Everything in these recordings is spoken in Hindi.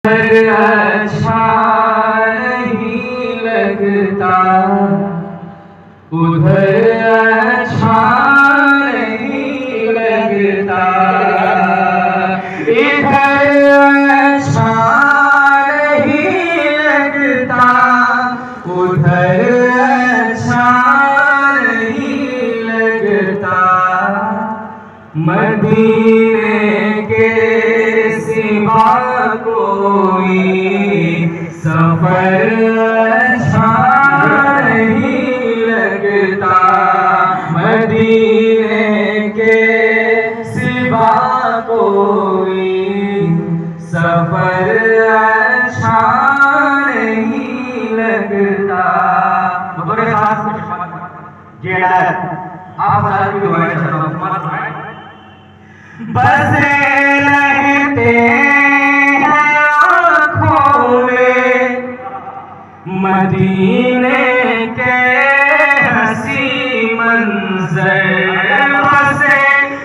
अच्छा नहीं लगता, उधर अच्छा नहीं लगता, इधर अच्छा नहीं लगता, उधर अच्छा नहीं लगता। मदीने के सिवा कोई सफर अच्छा नहीं लगता, मदीने के सिवा कोई सफर अच्छा नहीं लगता। बड़े खास जेड़ा आप सारी दुआएं बसे रहते हैं आँखों में मदीने के हंसी मंजर, बसे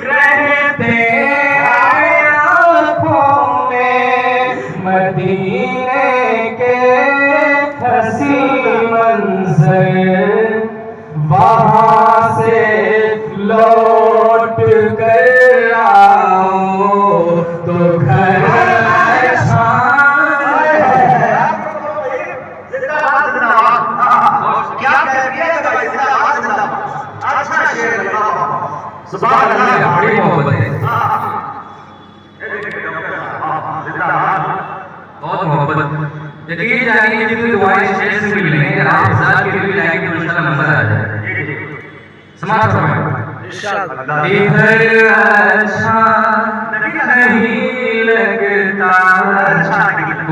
रहते हैं आँखों में मदीने के हंसी मंजर। वहाँ से लौट कर आओ तो घर अच्छा है। क्या कैफियत है अच्छा शेर सुभान अल्लाह, बड़ी मोहब्बत है, बहुत मोहब्बत। यकीन जानिए जितनी दुआएं शेर से मिलेंगे आप हजार के भी लाएंगे तो इंशाल्लाह मजा आ जाएगा। समाज में इधर अच्छा नहीं लगता,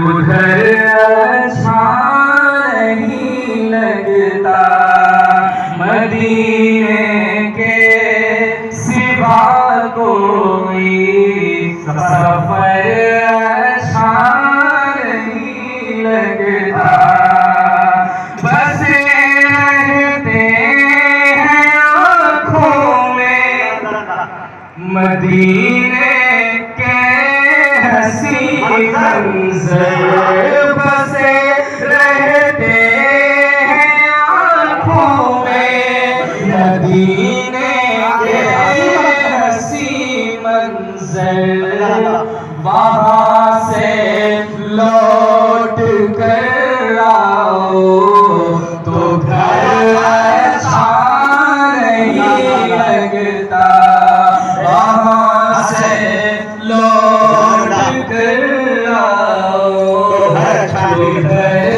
उधर अच्छा नहीं लगता, मदीने के सिवा कोई सफर अच्छा नहीं लगता। बसे रहते हैं आँखों में मदीने के हंसी मंजर, बसे रहते हैं आँखों में मदीने के हंसी मंजर। वहाँ से लौट कर आओ तो घर अच्छा नहीं लगता, वहाँ से लौट कर आओ तो घर